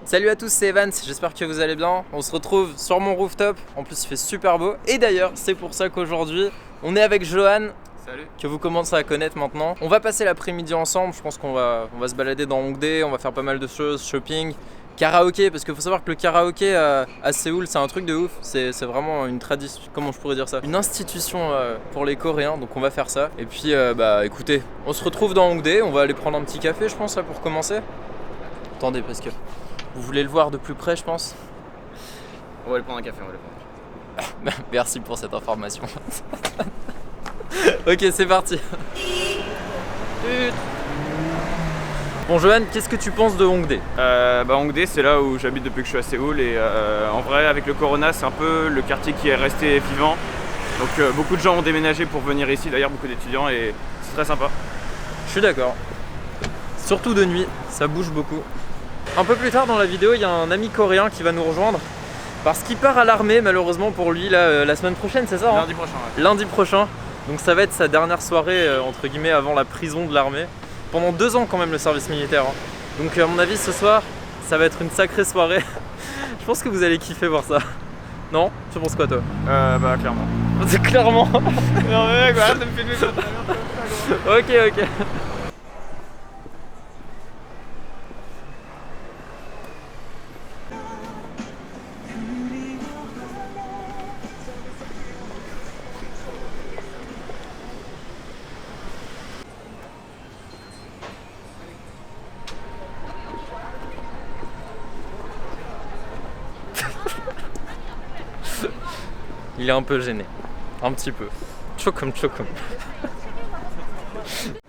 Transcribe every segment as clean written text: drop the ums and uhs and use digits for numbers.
Salut à tous, c'est Evans, j'espère que vous allez bien. On se retrouve sur mon rooftop, en plus il fait super beau. Et d'ailleurs, c'est pour ça qu'aujourd'hui, on est avec Johan. Salut. Que vous commencez à connaître maintenant. On va passer l'après-midi ensemble, je pense qu'on va se balader dans Hongdae, on va faire pas mal de choses, shopping, karaoké, parce qu'il faut savoir que le karaoké à Séoul, c'est un truc de ouf. C'est vraiment une tradition, comment je pourrais dire ça, une institution pour les Coréens, donc on va faire ça. Et puis, écoutez, on se retrouve dans Hongdae, on va aller prendre un petit café, je pense, là, pour commencer. Attendez, parce que vous voulez le voir de plus près, je pense. On va aller prendre un café, Merci pour cette information. Ok, c'est parti. Bon Johan, qu'est-ce que tu penses de Hongdae? Hongdae, c'est là où j'habite depuis que je suis à Séoul et en vrai avec le corona c'est un peu le quartier qui est resté vivant. Donc beaucoup de gens ont déménagé pour venir ici, d'ailleurs beaucoup d'étudiants, et c'est très sympa. Je suis d'accord. Surtout de nuit, ça bouge beaucoup. Un peu plus tard dans la vidéo, il y a un ami coréen qui va nous rejoindre parce qu'il part à l'armée malheureusement pour lui là, la semaine prochaine, c'est ça hein? Lundi prochain. Ouais. Lundi prochain. Donc ça va être sa dernière soirée entre guillemets avant la prison de l'armée. Pendant 2 ans quand même le service militaire. Hein. Donc à mon avis ce soir, ça va être une sacrée soirée. Je pense que vous allez kiffer voir ça. Non? Tu penses quoi toi? Clairement. C'est clairement. Non mais mec, arrête de me filmer comme ça. Ok. Il est un peu gêné, un petit peu. Chokum.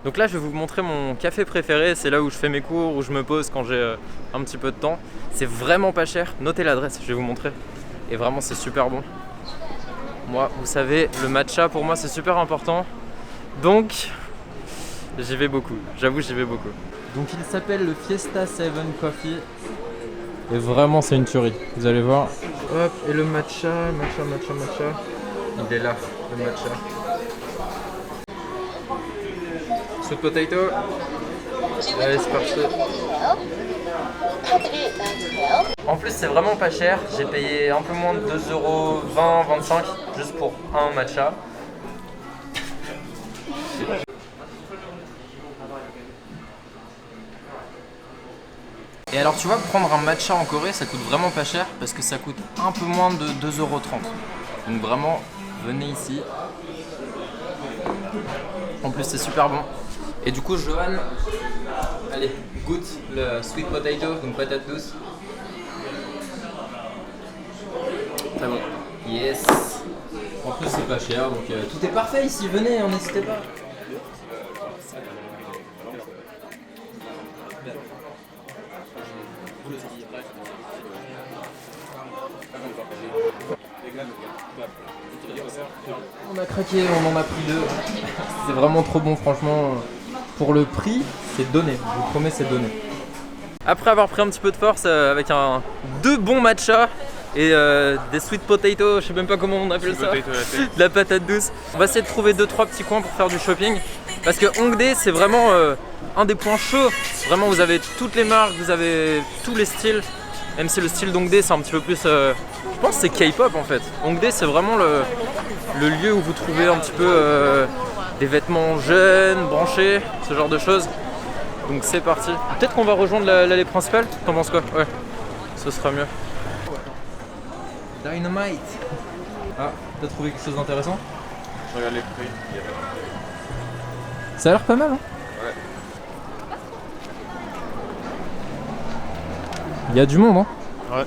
Donc là je vais vous montrer mon café préféré, c'est là où je fais mes cours, où je me pose quand j'ai un petit peu de temps. C'est vraiment pas cher, notez l'adresse, je vais vous montrer. Et vraiment c'est super bon. Moi, vous savez, le matcha pour moi c'est super important. Donc, j'y vais beaucoup, j'avoue j'y vais beaucoup. Donc il s'appelle le Fiesta 7 Coffee. Et vraiment c'est une tuerie, vous allez voir. Hop, et le matcha. Il est là, le matcha. Sweet potato. Allez, c'est parti. En plus c'est vraiment pas cher, j'ai payé un peu moins de 2,20 €, 25 € juste pour un matcha. Et alors tu vois, prendre un matcha en Corée ça coûte vraiment pas cher parce que ça coûte un peu moins de 2,30 €. Donc vraiment, venez ici. En plus c'est super bon. Et du coup Johan, allez, goûte le sweet potato, donc patate douce. Très bon. Yes. En plus c'est pas cher, donc tout est parfait ici, venez, n'hésitez pas. On a craqué, on en a pris 2. C'est vraiment trop bon, franchement. Pour le prix, c'est donné. Je vous promets, c'est donné. Après avoir pris un petit peu de force avec 2 bons matchas et des sweet potatoes, je sais même pas comment on appelle ça, de la patate douce. On va essayer de trouver 2-3 petits coins pour faire du shopping. Parce que Hongdae, c'est vraiment un des points chauds. Vraiment, vous avez toutes les marques, vous avez tous les styles. Même si le style d'Hongdae, c'est un petit peu plus... je pense que c'est K-pop en fait. Hongdae, c'est vraiment le lieu où vous trouvez un petit peu des vêtements jeunes, branchés, ce genre de choses. Donc c'est parti. Peut-être qu'on va rejoindre l'allée principale. T'en penses quoi? Ouais, ce sera mieux. Dynamite. Ah, t'as trouvé quelque chose d'intéressant? Je regarde les prix. Ça a l'air pas mal hein? Ouais. Il y a du monde hein? Ouais.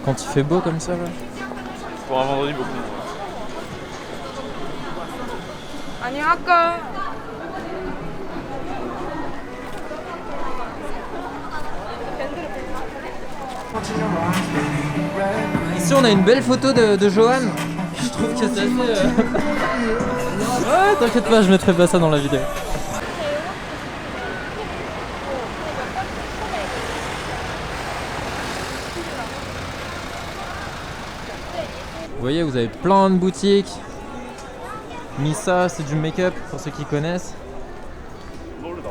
Quand il fait beau comme ça là. Pour un vendredi, beaucoup de monde. Ici on a une belle photo de Johan. Je trouve que c'est assez... Ouais, t'inquiète pas, je mettrai pas ça dans la vidéo. Vous voyez, vous avez plein de boutiques. Misa, c'est du make-up pour ceux qui connaissent.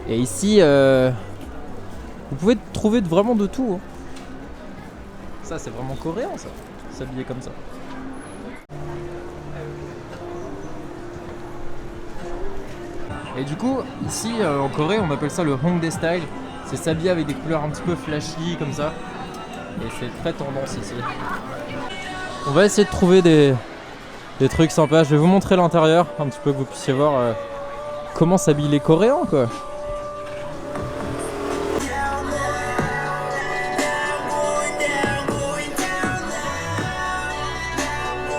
Et ici, vous pouvez trouver vraiment de tout. Hein. ça, c'est vraiment coréen ça, s'habiller comme ça. Et du coup, ici en Corée, on appelle ça le Hongdae style. C'est s'habiller avec des couleurs un petit peu flashy comme ça. Et c'est très tendance ici. On va essayer de trouver des trucs sympas. Je vais vous montrer l'intérieur un petit peu, que vous puissiez voir comment s'habillent les Coréens quoi.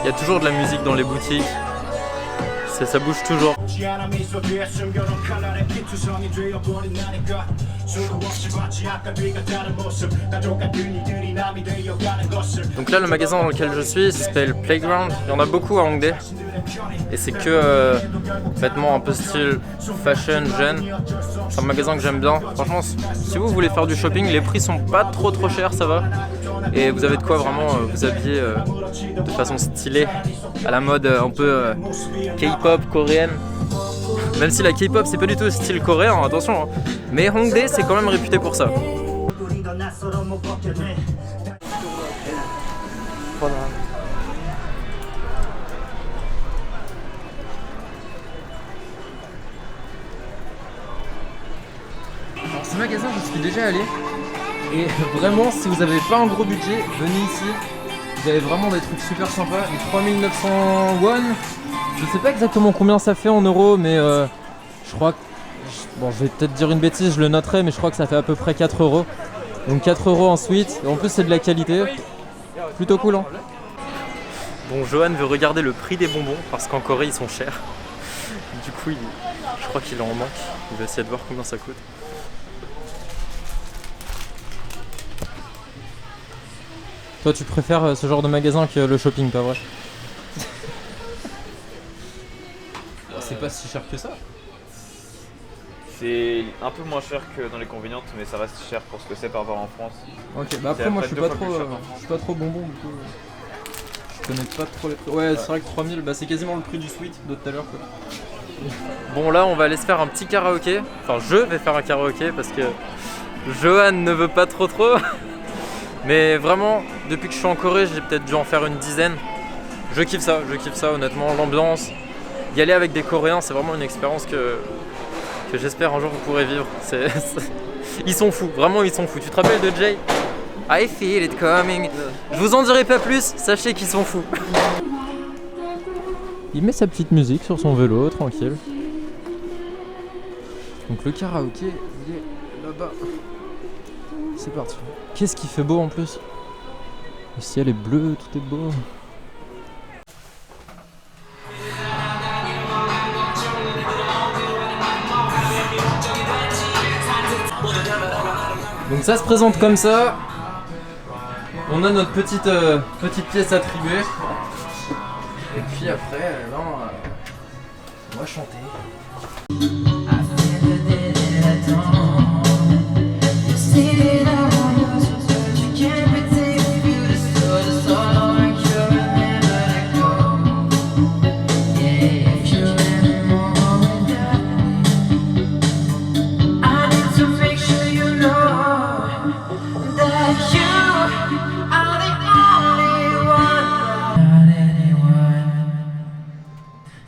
Il y a toujours de la musique dans les boutiques. Ça bouge toujours. Donc là, le magasin dans lequel je suis s'appelle Playground. Il y en a beaucoup à Hongdae. Et c'est que vêtements un peu style fashion, jeune. C'est un magasin que j'aime bien. Franchement, si vous voulez faire du shopping, les prix sont pas trop chers, ça va. Et vous avez de quoi vraiment vous habiller de façon stylée, à la mode un peu K-pop coréenne. Même si la K-pop c'est pas du tout style coréen, attention. Hein. Mais Hongdae c'est quand même réputé pour ça. Alors ce magasin je suis déjà allé. Et vraiment, si vous n'avez pas un gros budget, venez ici. Vous avez vraiment des trucs super sympas. Et 3900 won, je sais pas exactement combien ça fait en euros, mais je crois que... Bon, je vais peut-être dire une bêtise, je le noterai, mais je crois que ça fait à peu près 4 euros. Donc 4 euros ensuite. Et en plus, c'est de la qualité. Plutôt cool, hein. Bon, Johan veut regarder le prix des bonbons, parce qu'en Corée, ils sont chers. Du coup, je crois qu'il en manque. Il va essayer de voir combien ça coûte. Toi, tu préfères ce genre de magasin que le shopping, pas vrai? C'est pas si cher que ça. C'est un peu moins cher que dans les convenientes, mais ça reste cher pour ce que c'est par rapport en France. Ok, bah après moi je suis pas trop bonbon du coup. Je connais pas trop les prix. Ouais, c'est vrai que 3000, bah c'est quasiment le prix du sweet de tout à l'heure quoi. Bon là on va aller se faire un petit karaoké. Enfin je vais faire un karaoké parce que Johan ne veut pas trop. Mais vraiment, depuis que je suis en Corée, j'ai peut-être dû en faire une dizaine. Je kiffe ça honnêtement, l'ambiance. Y aller avec des Coréens, c'est vraiment une expérience que j'espère un jour vous pourrez vivre. Ils sont fous, vraiment ils sont fous. Tu te rappelles de Jay? I feel it coming. Je vous en dirai pas plus, sachez qu'ils sont fous. Il met sa petite musique sur son vélo, tranquille. Donc le karaoké, il est là-bas. C'est parti. Qu'est-ce qui fait beau en plus? Le ciel est bleu, tout est beau. Donc ça se présente comme ça. On a notre petite pièce attribuée. Et puis après, on va chanter.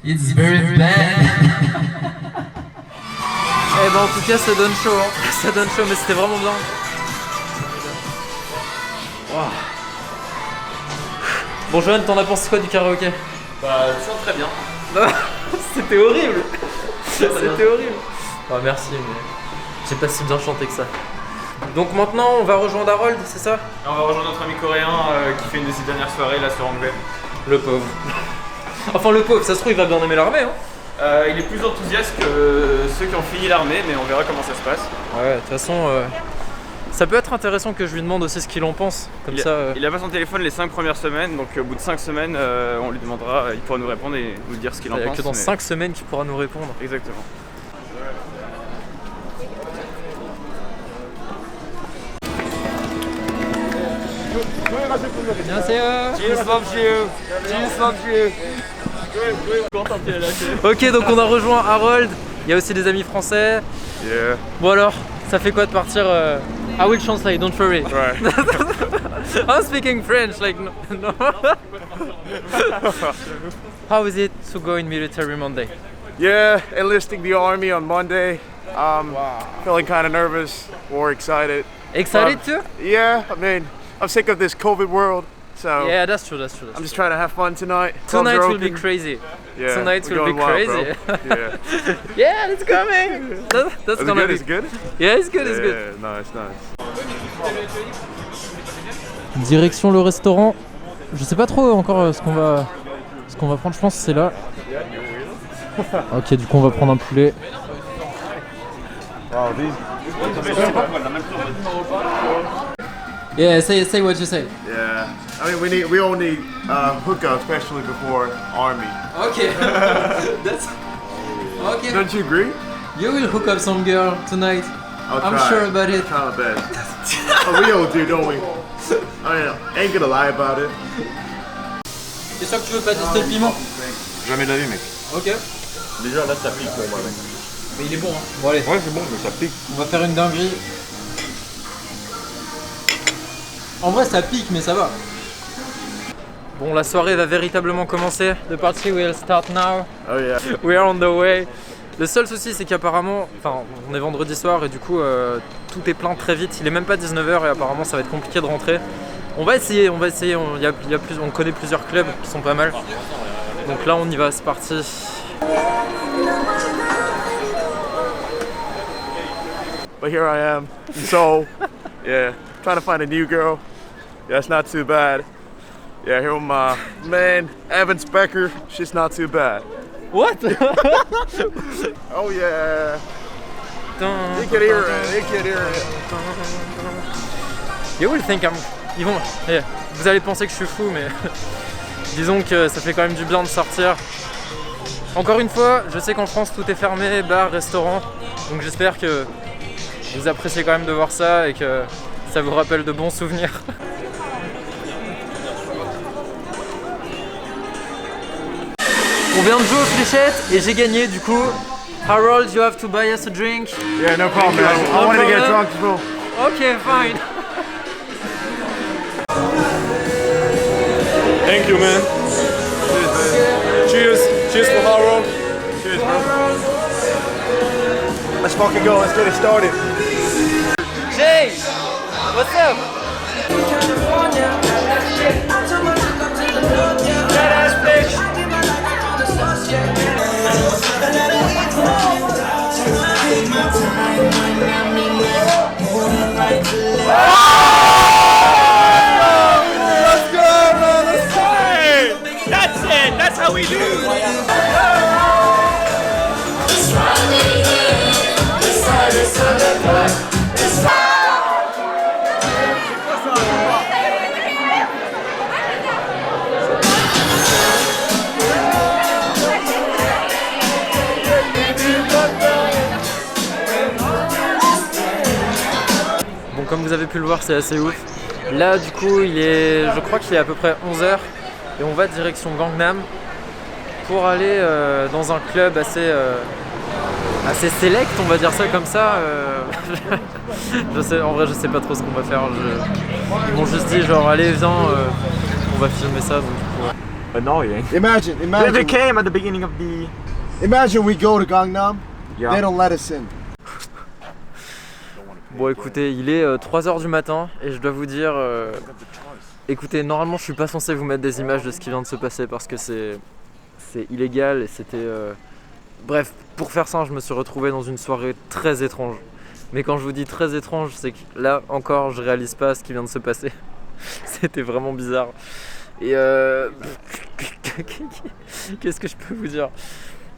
It's very bad. Eh ben en tout cas ça donne chaud hein. Ça donne chaud mais c'était vraiment bien. Wow. Bon Johan, t'en as pensé quoi du karaoké? Bah je chante très bien. C'était horrible. C'était horrible. Oh, merci mais j'ai pas si bien chanté que ça. Donc maintenant on va rejoindre Harold, c'est ça? Et on va rejoindre notre ami coréen qui fait une de ses dernières soirées là sur Hongdae. Le pauvre. Enfin le pauvre, ça se trouve il va bien aimer l'armée hein. Il est plus enthousiaste que ceux qui ont fini l'armée, mais on verra comment ça se passe. Ouais, de toute façon, ça peut être intéressant que je lui demande aussi ce qu'il en pense. Comme il a pas son téléphone les 5 premières semaines, donc au bout de 5 semaines, on lui demandera, il pourra nous répondre et nous dire ce qu'il en pense. Il n'y a que dans 5 semaines qu'il pourra nous répondre. Exactement. Ok, donc on a rejoint Harold. Il y a aussi des amis français. Yeah. Bon alors, ça fait quoi de partir I will translate, don't worry. Ouais. I'm speaking French, like no. How is it to go in military Monday? Yeah, enlisting the army on Monday. Feeling kind of nervous or excited. Excited too? Yeah, I mean, I'm sick of this COVID world, so Yeah, that's true. I'm just trying to have fun tonight. Tonight Clubs are will be open. crazy. Yeah, Tonight we're will be going wild, crazy. bro. Yeah. Yeah, it's coming. That's Is it gonna good? be. Is it good? Yeah, it's good. It's good. Yeah, nice. Direction le restaurant. Je sais pas trop encore ce qu'on va prendre. Je pense que c'est là. Ok, du coup on va prendre un poulet. Wow, these. Yeah, say what you say. Yeah, I mean, we all need hookup, especially before army. Okay. That's okay. Don't you agree? You will hook up some girl tonight. I'll I'm try. sure about it. Try my best. Oh, we all do, don't we? I mean, ain't gonna lie about it. T'es sûr que tu veux pas tester le piment? Jamais de la vie, mec. Ok. Déjà là, ça pique pour moi, mec. Mais il est bon, hein. Bon allez, Ouais, c'est bon, mais ça pique. on va faire une dinguerie. En vrai ça pique mais ça va. Bon, la soirée va véritablement commencer. The party will start now. Oh yeah. We are on the way. Le seul souci c'est qu'apparemment, enfin on est vendredi soir et du coup tout est plein très vite. Il est même pas 19h et apparemment ça va être compliqué de rentrer. On va essayer, on connaît plusieurs clubs qui sont pas mal. Donc là on y va, c'est parti. But here I am, in Seoul. Yeah, trying to find a new girl. Yeah, it's not too bad. Yeah, here with my man, Evan Specker. She's not too bad. What? Oh yeah. You can hear it. You can hear it. You will think yeah. Vous allez penser que je suis fou, mais disons que ça fait quand même du bien de sortir. Encore une fois, je sais qu'en France tout est fermé, bar, restaurant, donc j'espère que vous appréciez quand même de voir ça et que ça vous rappelle de bons souvenirs. On vient de jouer aux fléchettes et j'ai gagné du coup. Harold, you have to buy us a drink. Yeah, no problem, man. I No wanted to get problem. drunk as well. Okay, fine. Thank you, man. Cheers. Cheers for Harold. Cheers, bro. Let's fucking go. Let's get it started. Jay, what's up? Let's go, man. Let's go. That's it. That's how we do. Bon, comme vous avez pu le voir, c'est assez ouf. Là, du coup, je crois qu'il est à peu près 11h et on va direction Gangnam pour aller dans un club assez select, on va dire ça comme ça. En vrai, je sais pas trop ce qu'on va faire. Ils m'ont juste dit genre, allez, viens, on va filmer ça. Donc, du coup, Annoying. Imagine They came at the beginning of the. imagine we go to Gangnam, Yeah. they don't let us in. Bon, écoutez, il est 3h du matin et je dois vous dire, écoutez, normalement je suis pas censé vous mettre des images de ce qui vient de se passer parce que c'est illégal et c'était... Bref, pour faire ça, je me suis retrouvé dans une soirée très étrange. Mais quand je vous dis très étrange, c'est que là encore je réalise pas ce qui vient de se passer. C'était vraiment bizarre. Et qu'est-ce que je peux vous dire?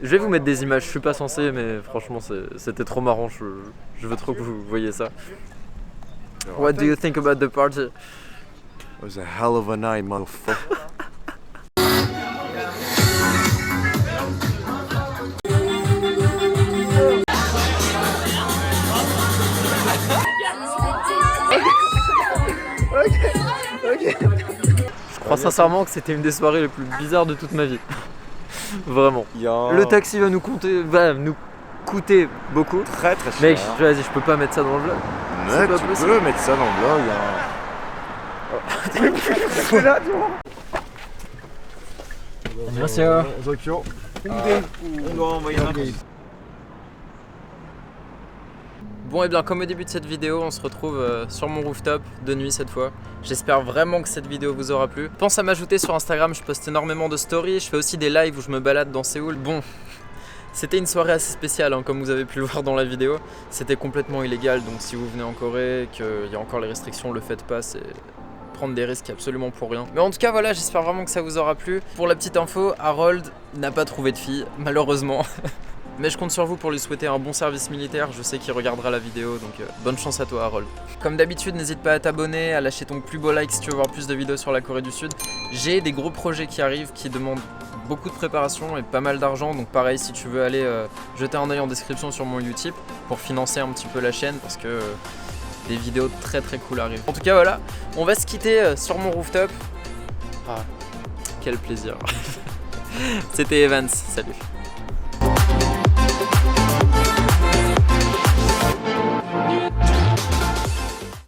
Je vais vous mettre des images, je suis pas censé, mais franchement c'était trop marrant, je veux trop que vous voyez ça. What do you think about the party? It was a hell of a night, motherfucker. Je crois sincèrement que c'était une des soirées les plus bizarres de toute ma vie. Vraiment. Le taxi va nous coûter beaucoup. Très très cher. Mec, vas-y, je peux pas mettre ça dans le vlog. Mais c'est pas tu possible. peux mettre ça dans le vlog. Hein. 안녕하세요. 어서 오십시오. Bon et bien comme au début de cette vidéo, on se retrouve sur mon rooftop de nuit cette fois. J'espère vraiment que cette vidéo vous aura plu. Pense à m'ajouter sur Instagram, je poste énormément de stories, je fais aussi des lives où je me balade dans Séoul. Bon, c'était une soirée assez spéciale hein, comme vous avez pu le voir dans la vidéo. C'était complètement illégal, donc si vous venez en Corée et qu'il y a encore les restrictions, le faites pas, c'est prendre des risques absolument pour rien. Mais en tout cas voilà, j'espère vraiment que ça vous aura plu. Pour la petite info, Harold n'a pas trouvé de fille, malheureusement. Mais je compte sur vous pour lui souhaiter un bon service militaire, je sais qu'il regardera la vidéo, donc bonne chance à toi Harold. Comme d'habitude, n'hésite pas à t'abonner, à lâcher ton plus beau like si tu veux voir plus de vidéos sur la Corée du Sud. J'ai des gros projets qui arrivent, qui demandent beaucoup de préparation et pas mal d'argent, donc pareil si tu veux aller jeter un œil en description sur mon Utip pour financer un petit peu la chaîne, parce que des vidéos très cool arrivent. En tout cas voilà, on va se quitter sur mon rooftop. Ah, quel plaisir. C'était Evans, salut.